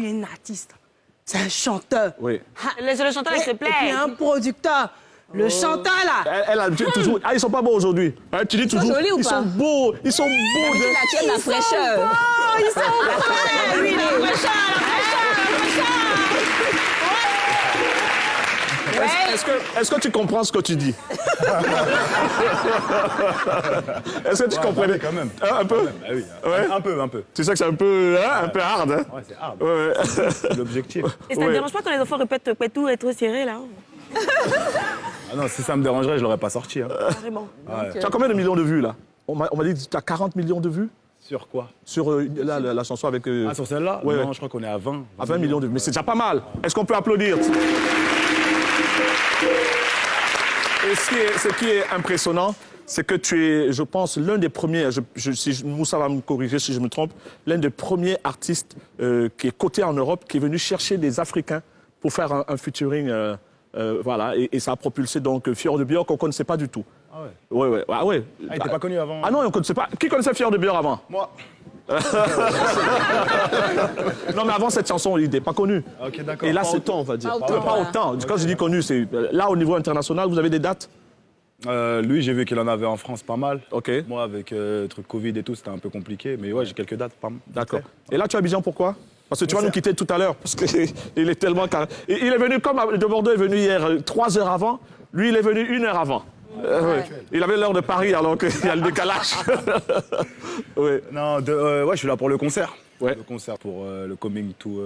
plus un artiste. C'est un chanteur. Oui. Laisse le chanteur, il te plaît. Et puis un producteur. Le chanteur, là. Elle a toujours... Ah, ils sont pas beaux aujourd'hui. Hein, tu dis toujours... Ils sont jolis ou ils pas? sont beaux. Ils sont beaux. Tu aimes la fraîcheur. Ils sont beaux. Oui, la fraîcheur, la fraîcheur. Est-ce que tu comprends ce que tu dis? Est-ce que tu comprenais? Quand même. Un peu? Ah oui, Ouais. un peu. Tu sais que c'est un peu hard, hein? Ouais, c'est hard. Ouais. C'est l'objectif. Et ça te dérange pas quand les enfants répètent que tout est trop serré, là? Ah non, si ça me dérangerait, je l'aurais pas sorti. Hein. Carrément. Tu as combien de millions de vues, là? On m'a dit que tu as 40 millions de vues Sur quoi? sur la chanson avec... Ah, sur celle-là? Ouais, Non, ouais. je crois qu'on est à 20. À 20 millions de vues. Mais c'est déjà pas mal. Est-ce qu'on peut applaudir? Et ce qui est impressionnant, c'est que tu es, je pense, l'un des premiers, Moussa va me corriger si je me trompe, l'un des premiers artistes qui est coté en Europe, qui est venu chercher des Africains pour faire un featuring, voilà, et ça a propulsé donc Fior de Bior qu'on ne connaissait pas du tout. Ah ouais? Ouais, ouais. Ah ouais. Ah, il était pas connu avant? Ah non, on ne connaissait pas. Qui connaissait Fior de Bior avant? Moi. Non, mais avant cette chanson, il n'était pas connu. Ok, d'accord. Et là, Pas c'est autant, on va dire. Pas autant. pas autant. Quand je dis connu, c'est là au niveau international, vous avez des dates? Lui, j'ai vu qu'il en avait en France pas mal. Ok. Moi, avec le truc Covid et tout, c'était un peu compliqué. Mais ouais, j'ai quelques dates. D'accord. Et là, tu es à Abidjan, pourquoi? Parce que tu vas nous quitter tout à l'heure, parce qu'il est tellement carré. Il est venu, comme de Bordeaux est venu hier 3 heures avant, lui, il est venu 1 heure avant. Ouais. Il avait l'heure de Paris, alors qu'il y a le décalage. Ouais. Non, ouais, je suis là pour le concert. Ouais. Le concert pour le Coming to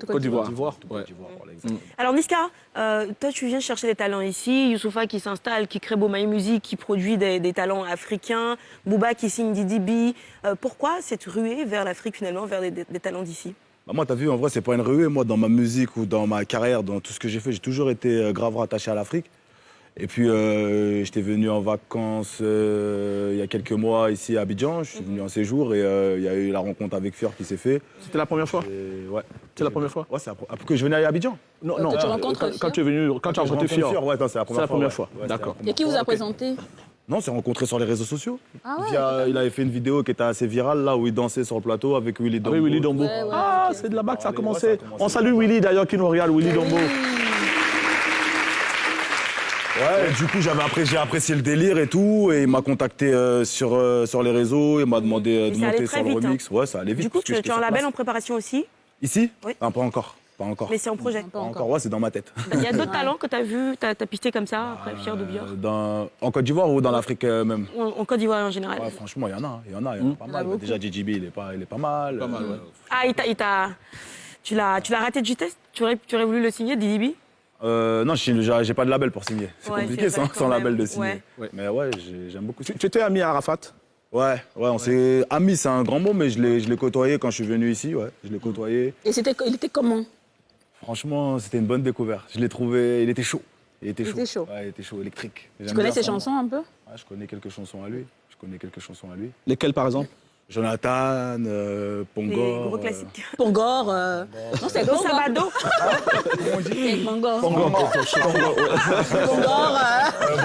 Côte d'Ivoire. Côte d'Ivoire, voilà, exactement. Alors Niska, toi tu viens chercher des talents ici, Youssoupha qui s'installe, qui crée Bomaï Music, qui produit des talents africains, Booba qui signe Didi B. Pourquoi cette ruée vers l'Afrique finalement, vers des talents d'ici? Bah moi, t'as vu, en vrai, c'est pas une ruée. Moi, dans ma musique ou dans ma carrière, dans tout ce que j'ai fait, j'ai toujours été grave rattaché à l'Afrique. Et puis, j'étais venu en vacances il y a quelques mois ici à Abidjan. Je suis venu en séjour et il y a eu la rencontre avec Fior qui s'est fait. C'était la première fois? Et, ouais. C'est la première fois? Ouais, c'est après que je venais à Abidjan. Non, Que tu rencontres quand tu es venu, quand tu as rencontré Fior. Ouais, attends, c'est la première fois. fois. Ouais, D'accord. Et qui vous a présenté? Non, on s'est rencontrés sur les réseaux sociaux. Ah ouais, Il avait fait une vidéo qui était assez virale, là, où il dansait sur le plateau avec Willy Dombo. Avec Willy Dombo. Ouais, ouais, Ah, ok. c'est de là-bas que ça a Ouais, commencé. ça a commencé. On salue Willy, d'ailleurs, qui nous regarde, Willy Dombo. Ouais, du coup, j'ai apprécié le délire et tout, et il m'a contacté sur les réseaux, il m'a demandé de ça allait monter très sur le vite, remix. Ouais, ça allait vite. Du coup, parce que tu j'étais as un sur label place. en préparation aussi, Ici? Oui. Non, pas encore. Pas encore. mais c'est en projet. Pas encore. Ouais, c'est dans ma tête. Il y a d'autres talents que tu as vus, tu as pisté comme ça, après Fior de Bior? En Côte d'Ivoire ou dans l'Afrique même? En Côte d'Ivoire en général. Ouais, franchement, il y en a pas mal. beaucoup. Déjà, JGB, il est pas mal. Pas mal, ouais. Ah, tu l'as raté de justesse? Tu aurais voulu le signer, Didi B? Non, j'ai pas de label pour signer. C'est Ouais, compliqué c'est vrai, sans quand label même. de signer. Ouais. Mais ouais, j'aime beaucoup. Tu étais ami à Arafat? Ouais, on s'est amis, c'est un grand mot, mais je l'ai côtoyé quand je suis venu ici. Ouais, je l'ai côtoyé. Et il était comment? Franchement, c'était une bonne découverte. Je l'ai trouvé, il était chaud. Il était chaud. Ouais, il était chaud, électrique. Tu connais ses chansons un peu? Ouais, je connais quelques chansons à lui. Lesquelles, par exemple? Jonathan, Des Pongor. gros classiques. Pongor. Non, c'est Don Pongor. Sabado. C'est Pongor. Pongor.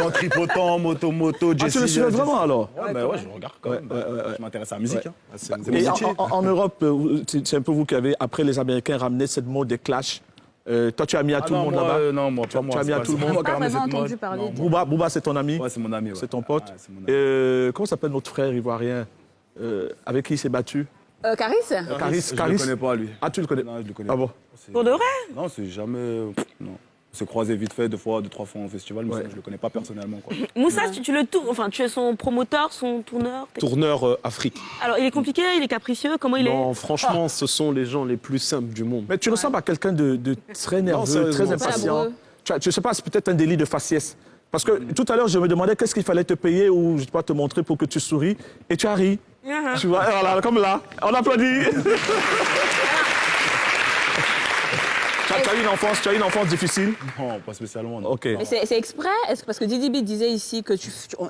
Ventripotent, Moto, Jesse. Ah, tu le suivais vraiment, alors? Ouais, bah ouais, je le regarde quand même. Je m'intéresse à la musique. Ouais. Hein. C'est mon Et métier. en Europe, c'est un peu vous qui avez, après les Américains, ramené cette mode des clashs. Toi, tu as mis à tout le monde là-bas? Non, moi, pas moi. as mis à tout le monde? Moi, qui ai Pas ramené vraiment cette entendu mode. parler de- Non, Booba, c'est ton ami? Ouais, c'est mon ami. Ouais. C'est ton pote? Ouais, c'est mon ami. Comment s'appelle notre frère ivoirien avec qui il s'est battu? Caris? Caris. Je le connais pas, lui. Ah, tu le connais? Non, je le connais Ah pas. bon? Pour de vrai? Non, c'est jamais. Non. On s'est croisés vite fait, 2 fois, 2-3 fois en festival, mais Ouais. sinon, je le connais pas personnellement. Quoi. Moussa, tu le tournes, enfin tu es son promoteur, son tourneur. Tourneur Afrique. Alors il est compliqué, il est capricieux, comment il est? Non, franchement, ce sont les gens les plus simples du monde. Mais tu ressembles à quelqu'un de très nerveux, sérieusement. très impatient. Laboureux. Je sais pas, c'est peut-être un délit de faciès. Parce que tout à l'heure, je me demandais qu'est-ce qu'il fallait te payer ou je sais pas te montrer pour que tu souris. Et tu as ri. Tu vois, voilà, comme là. On applaudit. Tu as eu une enfance difficile? Non, pas spécialement. Non. Ok. Mais c'est exprès? Est-ce parce que Didi B disait ici que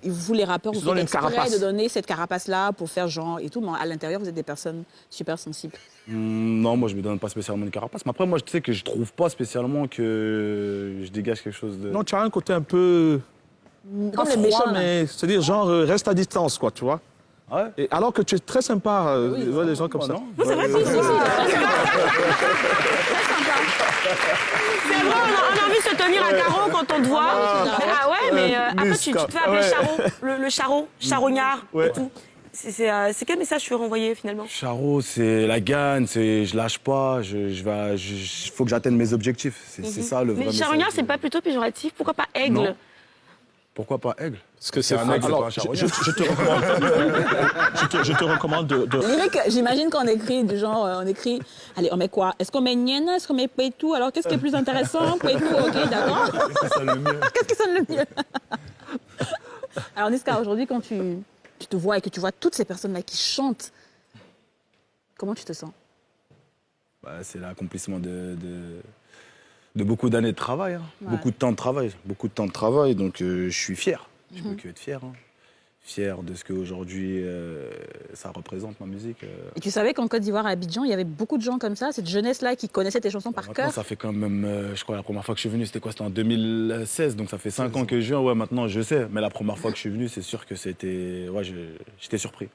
vous, les rappeurs, Ils vous donnent faites une exprès carapace. de donner cette carapace-là pour faire genre et tout, mais à l'intérieur, vous êtes des personnes super sensibles. Non, moi, je me donne pas spécialement une carapace. Mais après, moi, je sais que je trouve pas spécialement que je dégage quelque chose de. Non, tu as un côté un peu... Comme pas les méchants, froid, là. mais c'est-à-dire genre reste à distance, quoi, tu vois. Ouais. Et alors que tu es très sympa, des gens comme ça. Non, C'est vrai, si, si, si. C'est vrai, on a envie de se tenir à carreau quand on te voit. Ah ouais, mais après, tu te fais appeler Ouais. Charo, le Charo, charognard Ouais. et tout. C'est quel message tu veux renvoyer finalement? Charo, c'est la gagne, c'est je lâche pas, faut que j'atteigne mes objectifs. C'est ça le vrai Mais message. charognard, c'est pas plutôt péjoratif? Pourquoi pas aigle? Non. Pourquoi pas aigle? Parce que c'est un faux. aigle, c'est pas Alors, un charognard. je te recommande, je te recommande de Lyrique, j'imagine qu'on écrit du genre, on écrit, allez, on met quoi? Est-ce qu'on met Niena? Est-ce qu'on met Pétou? Alors, qu'est-ce qui est plus intéressant? Pétou, ok, d'accord. Qu'est-ce qui sonne le mieux? Qu'est-ce qui sonne le mieux? Alors, Niska, aujourd'hui, quand tu te vois et que tu vois toutes ces personnes-là qui chantent, comment tu te sens? Bah, c'est l'accomplissement de beaucoup d'années de travail, hein. Ouais. Beaucoup de temps de travail, donc je suis fier. Je peux que être fier. Hein. Fier de ce qu'aujourd'hui ça représente, ma musique. Et tu savais qu'en Côte d'Ivoire, à Abidjan, il y avait beaucoup de gens comme ça, cette jeunesse-là qui connaissait tes chansons par Maintenant, cœur. ça fait quand même, je crois, la première fois que je suis venu, c'était quoi? C'était en 2016, donc ça fait 5 ans que je viens. Ouais, maintenant, je sais. Mais la première fois que je suis venu, c'est sûr que c'était... Ouais, j'étais surpris.